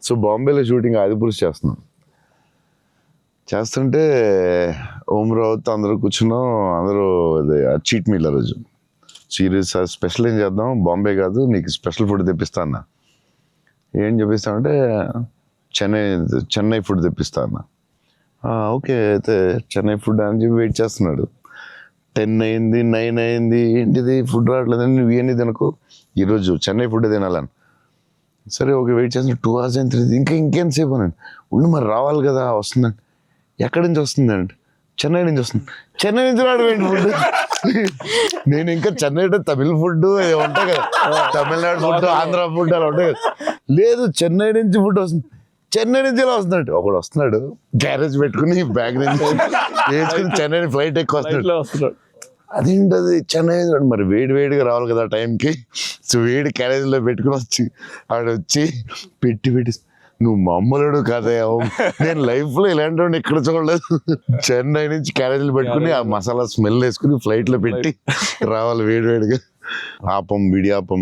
సో బాంబేలో షూటింగ్ ఆదిపురుష్ చేస్తుంటే ఓం రావుతో అందరూ కూర్చున్నాం. అందరూ చీట్ మీల్ ఆ రోజు. సీరియస్ స్పెషల్ ఏం చేద్దాం, బాంబే కాదు నీకు స్పెషల్ ఫుడ్ తెప్పిస్తా అన్న. ఏం చెప్పిస్తామంటే చెన్నై ఫుడ్ తెప్పిస్తా అన్న. ఓకే అయితే చెన్నై ఫుడ్ అని చెప్పి వెయిట్ చేస్తున్నాడు. 10 అయింది, 9 అయింది, ఏంటిది ఫుడ్ రావట్లేదని, నువ్వు ఇవన్నీ తినకు, ఈరోజు చెన్నై ఫుడ్ తినాలని. సరే ఓకే వెయిట్ చేస్తున్నా. 2 hours అయింది, ఇంకెంతసేపు అనండి. ఉండి మరి రావాలి కదా, వస్తుందండి. ఎక్కడి నుంచి వస్తుందండి? చెన్నై నుంచి వస్తుంది. చెన్నై నుంచి రావడం ఏంటి ఫుడ్? నేను ఇంకా చెన్నై అంటే తమిళ ఫుడ్ ఉంటాయి కదా, తమిళనాడు ఫుడ్, ఆంధ్ర ఫుడ్ అలా ఉంటాయి కదా. లేదు, చెన్నై నుంచి ఫుడ్ వస్తుంది. చెన్నై నుంచి ఎలా వస్తున్నాడు? ఒకడు వస్తున్నాడు గ్యారేజ్ పెట్టుకుని బ్యాగ్ నుంచి వేసుకుని చెన్నై ఫ్లైట్ ఎక్కువ వస్తున్నాడు. అదేంటది చెన్నై మరి వేడిగా రావాలి కదా టైంకి. సో వేడి క్యారేజ్లో పెట్టుకుని వచ్చి పెట్టి నువ్వు మామూలుడు కదా, నేను లైఫ్లో ఇలాంటి వాడిని ఎక్కడ చూడలేదు. చెన్నై నుంచి క్యారేజీలు పెట్టుకుని ఆ మసాలా స్మెల్ వేసుకుని ఫ్లైట్లో పెట్టి రావాలి వేడిగా. ఆపం, విడియాపం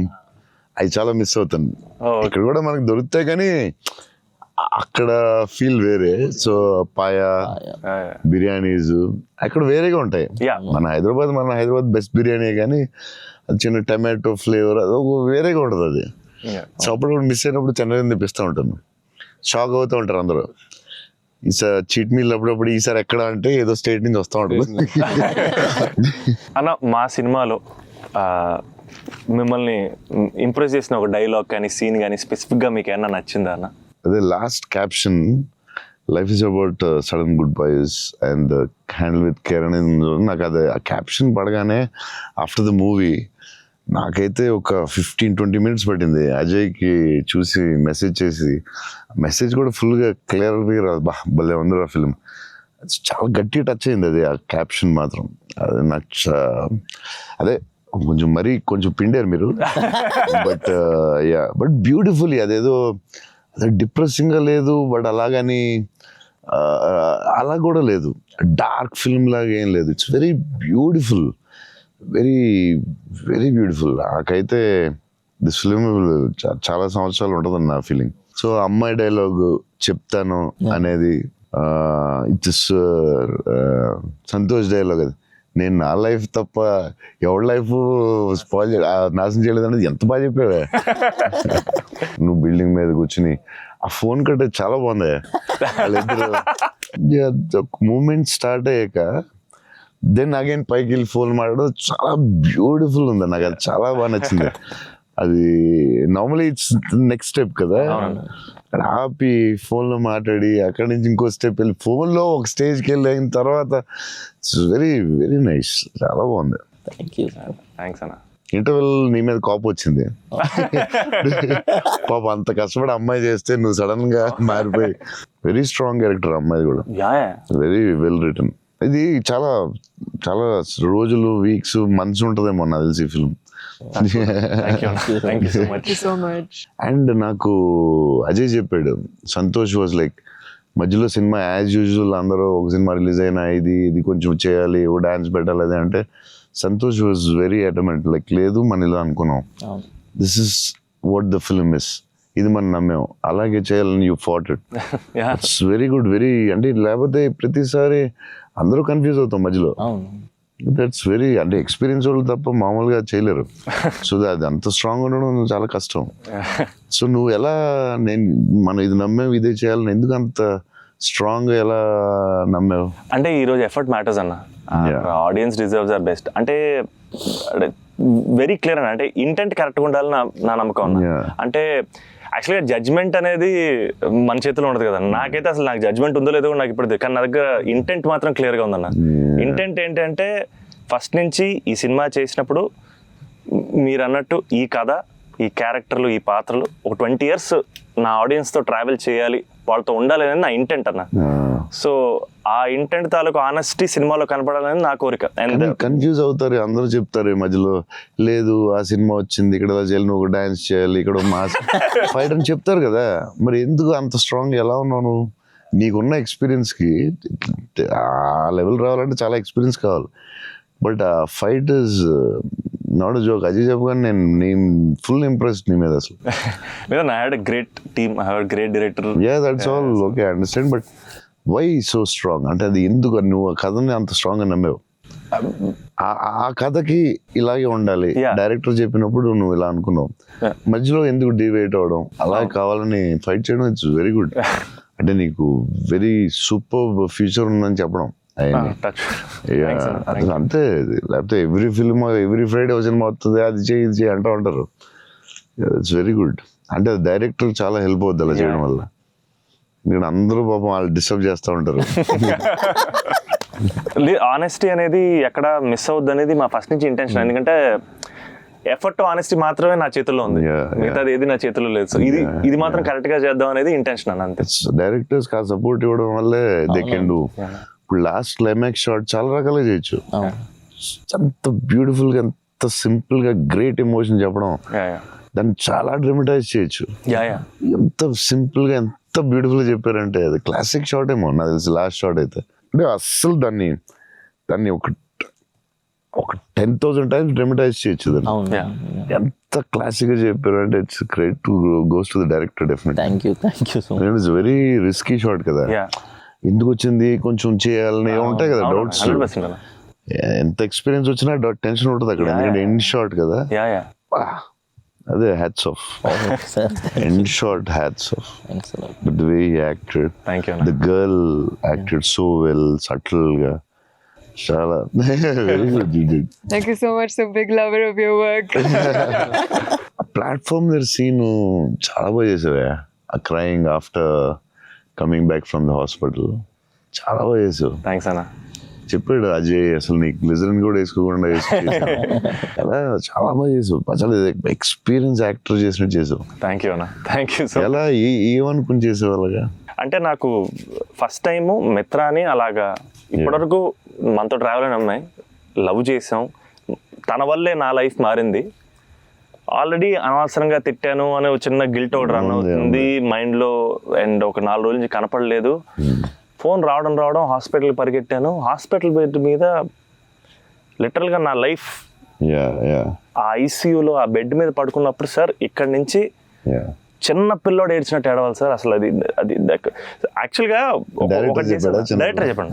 అవి చాలా మిస్ అవుతాను. ఇక్కడ కూడా మనకు దొరుకుతాయి కానీ అక్కడ ఫీల్ వేరే. సో పాయా, బిర్యానీస్ అక్కడ వేరేగా ఉంటాయి. మన హైదరాబాద్ బెస్ట్ బిర్యానీ, కానీ అది చిన్న టమాటో ఫ్లేవర్ అది వేరేగా ఉంటుంది. అది సో అప్పుడు మిస్ అయినప్పుడు చెన్నై తెప్పిస్తూ ఉంటాను. షాక్ అవుతూ ఉంటారు అందరూ. ఈసారి చీట్ మీల్ అప్పుడప్పుడు ఈసారి ఎక్కడ అంటే ఏదో స్టేట్ నుంచి వస్తూ ఉంటుంది. అన్న మా సినిమాలో మిమ్మల్ని ఇంప్రెస్ చేసిన ఒక డైలాగ్ కానీ సీన్ కానీ స్పెసిఫిక్గా మీకు ఏమన్నా నచ్చిందా అన్న? అదే last caption, life is about sudden goodbyes and handle with care అనేది. నాకు అది ఆ క్యాప్షన్ పడగానే ఆఫ్టర్ ద మూవీ నాకైతే ఒక 15-20 minutes పట్టింది అజయ్కి చూసి మెసేజ్ చేసి. మెసేజ్ కూడా ఫుల్గా క్లియర్గా రాదు. భలే ఉంది ఆ ఫిల్మ్. చాలా గట్టిగా టచ్ అయింది అది, ఆ క్యాప్షన్ మాత్రం. అది నాకు అదే కొంచెం పిండారు మీరు. బట్ బ్యూటిఫుల్లీ అదేదో అదే డిప్రెసింగ్గా లేదు, బట్ అలాగని అలా కూడా లేదు, డార్క్ ఫిల్మ్ లాగా ఏం లేదు. It's very beautiful, very very beautiful. నాకైతే దిస్ ఫిలిం చాలా సంవత్సరాలు ఉంటుందని నా ఫీలింగ్. సో అమ్మాయి డైలాగ్ చెప్తాను అనేది ఇట్స్ సంతోష్ డైలాగ్. అది నేను నా లైఫ్ తప్ప ఎవరి లైఫ్ స్పాయిల్ నాశనం చేయలేదు అనేది ఎంత బాగా చెప్పావే. నువ్వు బిల్డింగ్ మీద కూర్చుని ఆ ఫోన్ కట్టే చాలా బాగుంది. వాళ్ళిద్దరు మూమెంట్ స్టార్ట్ అయ్యాక దెన్ అగైన్ పైకి వెళ్ళి ఫోన్ మాట్లాడడం చాలా బ్యూటిఫుల్ ఉంది. నాకు అది చాలా బాగా నచ్చింది. అది నార్మలీ ఇట్స్ నెక్స్ట్ స్టెప్ కదా, ఆపి ఫోన్లో మాట్లాడి అక్కడి నుంచి ఇంకో స్టెప్ వెళ్ళి ఫోన్లో ఒక స్టేజ్కి వెళ్ళిన తర్వాత ఇట్స్ వెరీ వెరీ నైస్, చాలా బాగుంది. థ్యాంక్స్ అన్న. ఇంటర్వెల్ నీ మీద కోపం వచ్చింది పాప, అంత కష్టపడి అమ్మాయి చేస్తే నువ్వు సడన్ గా మారిపోయి. వెరీ స్ట్రాంగ్ క్యారెక్టర్ అమ్మాయి కూడా, వెరీ వెల్ రిటన్. ఇది చాలా చాలా రోజులు, వీక్స్, మంత్స్ ఉంటుందేమో నాకు తెలిసి ఫిల్మ్. అండ్ నాకు అజయ్ చెప్పాడు, సంతోష్ వాజ్ లైక్ మధ్యలో సినిమా యాజ్ యూజువల్ అందరూ ఒక సినిమా రిలీజ్ అయినా ఇది కొంచెం చేయాలి, ఓ డాన్స్ పెట్టాలి అది అంటే, సంతోష్ వాజ్ వెరీ అటమెంట్ లైక్ లేదు మన ఇలా అనుకున్నాం, this is what the film is, ఇది మనం నమ్మాం, అలాగే చేయాలని you fat it. It's very good, very అంటే లేకపోతే ప్రతిసారి అందరూ కన్ఫ్యూజ్ అవుతాం మధ్యలో. దట్స్ వెరీ అంటే ఎక్స్పీరియన్స్ వాళ్ళు తప్ప మామూలుగా చేయలేరు. సో అది అంత స్ట్రాంగ్ ఉండడం చాలా కష్టం. సో నువ్వు ఎలా మనం ఇది నమ్మావు ఇదే చేయాలని ఎందుకు అంత స్ట్రాంగ్ ఎలా నమ్మావు? అంటే ఈరోజు ఎఫర్ట్ మ్యాటర్స్ అన్న, ఆడియన్స్ డిజర్వ్స్ ఆర్ బెస్ట్ అంటే వెరీ క్లియర్ అన్న. అంటే ఇంటెంట్ కరెక్ట్గా ఉండాలని నా నమ్మకం అన్న. అంటే యాక్చువల్గా జడ్జ్మెంట్ అనేది మన చేతిలో ఉండదు కదా. నాకైతే అసలు నాకు జడ్జ్మెంట్ ఉందో లేదో నాకు ఇప్పుడు, కానీ నా దగ్గర ఇంటెంట్ మాత్రం క్లియర్గా ఉందన్న. ఇంటెంట్ ఏంటంటే ఫస్ట్ నుంచి ఈ సినిమా చేసినప్పుడు మీరు అన్నట్టు ఈ కథ, ఈ క్యారెక్టర్లు, ఈ పాత్రలు ఒక 20 years నా ఆడియన్స్తో ట్రావెల్ చేయాలి, వాళ్ళతో ఉండాలి అనేది నా ఇంటెంట్ అన్న. సో ఆ ఇంటెంట్ తాలూకు ఆనెస్టీ సినిమాలో కనపడాలని నా కోరిక. అండ్ కన్ఫ్యూజ్ అవుతారు, అందరూ చెప్తారు మధ్యలో, లేదు ఆ సినిమా వచ్చింది ఇక్కడ ఇలా చేయాలి, నువ్వు డాన్స్ చేయాలి, ఇక్కడ మాస్ ఫైట్ అని చెప్తారు కదా. మరి ఎందుకు అంత స్ట్రాంగ్ ఎలా ఉన్నావు? నీకున్న ఎక్స్పీరియన్స్కి ఆ లెవెల్ రావాలంటే చాలా ఎక్స్పీరియన్స్ కావాలి. బట్ ఆ fight is not joke. Ajay చెప్పగానే నేను ఫుల్ ఇంప్రెస్డ్ నీ మీద అసలు. లేదా I had a great team, I had great director. Yeah that's all okay, I understand. But why so strong? అంటే అది ఎందుకు నువ్వు ఆ కథని అంత స్ట్రాంగ్గా నమ్మావు? ఆ కథకి ఇలాగే ఉండాలి, డైరెక్టర్ చెప్పినప్పుడు నువ్వు ఇలా అనుకున్నావు, మధ్యలో ఎందుకు డివైట్ అవడం, అలా కావాలని ఫైట్ చేయడం, ఇట్స్ వెరీ గుడ్. అంటే నీకు వెరీ సూపర్ ఫ్యూచర్ ఉందని చెప్పడం అంతే. లేకపోతే every film every Friday cinema వస్తుంది, అది చేయి ఇది చేయి అంటూ ఉంటారు. It's very good. అంటే డైరెక్టర్ చాలా హెల్ప్ అవుద్ది అలా చేయడం వల్ల. ఇక్కడ అందరూ పాపం వాళ్ళు డిస్టర్బ్ చేస్తూ ఉంటారు. ఆనెస్టీ అనేది ఎక్కడ మిస్ అవుద్ది అనేది మా ఫస్ట్ నుంచి ఇంటెన్షన్. ఎందుకంటే ఎఫర్ట్ ఆనెస్టీ మాత్రమే నా చేతుల్లో ఉంది, మిగతాది ఏది నా చేతుల్లో లేదు. సో ఇది మాత్రం కరెక్ట్ గా చేద్దాం అనేది ఇంటెన్షన్ అన్న, అంతే. డైరెక్టర్స్ కా సపోర్ట్ ఇవ్వడం వల్లే దే కెన్ డూ. ఇప్పుడు లాస్ట్ క్లైమాక్స్ షాట్ చాలా రకాలుగా చేయొచ్చు. అంత బ్యూటిఫుల్ గా, ఎంత సింపుల్ గా గ్రేట్ ఎమోషన్ చెప్పడం, దాన్ని చాలా డ్రమటైజ్ చేయొచ్చు. ఎంత సింపుల్ గా, ఎంత బ్యూటిఫుల్ గా చెప్పారంటే అది క్లాసిక్ షాట్ ఏమో నాకు తెలిసి, లాస్ట్ షాట్ అయితే. అంటే అస్సలు దాన్ని ఒక 10,000 టైమ్స్ డ్రమటైజ్ చేయొచ్చు దాన్ని. ఎంత క్లాసిక్ గా చెప్పారు అంటే it's credit to goes to the director definitely. Thank you so much. It's very risky shot కదా, ఎందుకు వచ్చింది కొంచెం చేయాలని ఉంటాయి కదా డౌట్స్. ఎంత ఎక్స్పీరియన్స్ వచ్చినా టెన్షన్ ఉంటుంది అక్కడ, ఎందుకంటే ఎండ్ షాట్ కదా. అదే hats off, end shot hats off. But the way he acted, the girl acted so well, subtle గా, చాలా very good. Thank you so much, so big lover of your work. Platform దగ్గర scene చాలా బాగా చేసావా, ఆ crying after coming back from the hospital, చాలా బాగా చేసావు. థ్యాంక్స్ అన్న. చెప్పాడు అజయ్, అసలు నీకు గ్లిజరిన్ కూడా వేసుకోకుండా అలా చాలా బాగా చేసావు. చాలా ఎక్స్పీరియన్స్ యాక్టర్ చేసినట్టు చేసావు. థ్యాంక్ యూ అన్న, థ్యాంక్ యూ. ఎలా ఏమనుకుని చేసావు అలాగా? అంటే నాకు ఫస్ట్ టైము మిత్రాని అలాగా, ఇప్పటివరకు మనతో ట్రావెల్ అయిన అమ్మాయి, లవ్ చేసాం, తన వల్లే నా లైఫ్ మారింది. ఆల్రెడీ అనవసరంగా తిట్టాను అనే ఒక చిన్న గిల్ట్ ఒకటి రన్ అవుతుంది మైండ్లో. అండ్ ఒక 4 రోజుల నుంచి కనపడలేదు. ఫోన్ రావడం హాస్పిటల్కి పరిగెట్టాను. హాస్పిటల్ బెడ్ మీద లిటరల్గా నా లైఫ్, ఆ ఐసీయూలో ఆ బెడ్ మీద పడుకున్నప్పుడు, సార్ ఇక్కడి నుంచి చిన్న పిల్లోడు ఏడ్చినట్టు ఏడవాలి సార్. అసలు అది యాక్చువల్గా డైరెక్టర్ చెప్పండి,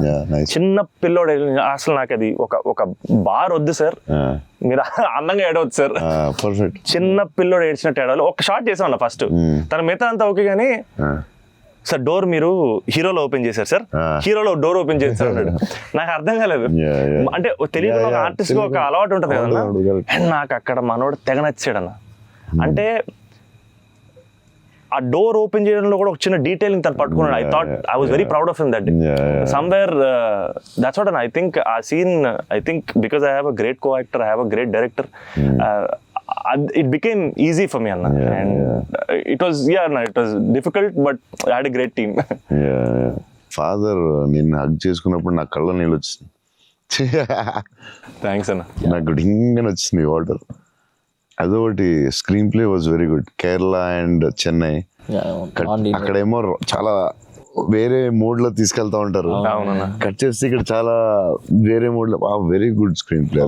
చిన్న పిల్లోడు అసలు నాకు అది ఒక బార్ వద్దు సార్, మీరు అందంగా ఏడవద్దు సార్, చిన్న పిల్లోడు ఏడ్చినట్టు ఏడవాలి. ఒక షాట్ చేసాం ఫస్ట్, తన మిగతా అంతా ఓకే కానీ, సార్ డోర్ మీరు హీరోలో ఓపెన్ చేశారు సార్, హీరోలో డోర్ ఓపెన్ చేశారు అన్నాడు. నాకు అర్థం కాలేదు. అంటే తెలియదు, ఒక ఆర్టిస్ట్ కి ఒక అలవాటు ఉంటుంది కదన్నా. అండ్ నాకు అక్కడ మనోడు తెగ నచ్చాడు అన్న. అంటే ఆ డోర్ ఓపెన్ చేయడంలో కూడా ఒక చిన్న డీటెయిలింగ్ తను పట్టుకున్నాడు. I thought I was very proud of him that day. Somewhere that's what I think ఆ scene, I think because I have a great co actor, I have a great director, it became easy for me, Anna. And it was difficult, but I had a great team. Father నిన్ను hug చేసుకున్నప్పుడు నా కళ్ళ నీళ్ళు వచ్చింది. Thanks అన్న. నాకు డింగని వచ్చింది water. అదొకటి. Screen play was very good. Kerala and Chennai అక్కడేమో చాలా వేరే మోడ్ లో తీసుకెళ్తా ఉంటారు, కట్ చేస్తే ఇక్కడ చాలా వేరే మోడ్ లో. Very good screen play.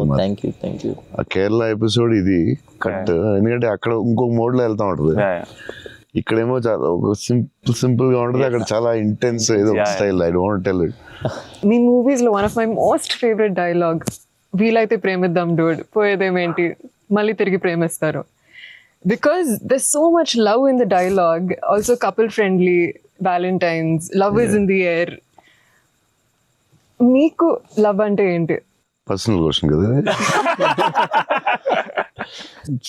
ఆ కేరళ ఎపిసోడ్ ఇది కట్, ఎందుకంటే అక్కడ ఇంకొక మోడ్ లో వెళ్తా ఉంటది, ఇక్కడేమో చాలా సింపుల్ గా ఉంటది, అక్కడ చాలా ఇంటెన్స్ ఏదో style. I don't tell it. మీ మూవీస్ లో one of my most favourite dialogue, వీలైతే ప్రేమిద్దాం డూడ్, పోయేదేమేంటి మళ్ళీ తిరిగి ప్రేమిస్తారు. Because there's so much love in the dialogue, also couple friendly, Valentine's, love is in the air. మీకు లవ్ అంటే ఏంటి? పర్సనల్ క్వశ్చన్ కదా.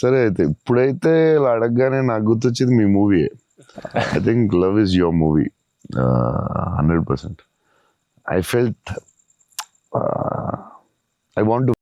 సరే అయితే ఇప్పుడైతే ఇలా అడగగానే నాకు గుర్తొచ్చేది మీ movie. I think love is your movie 100%. I felt I want to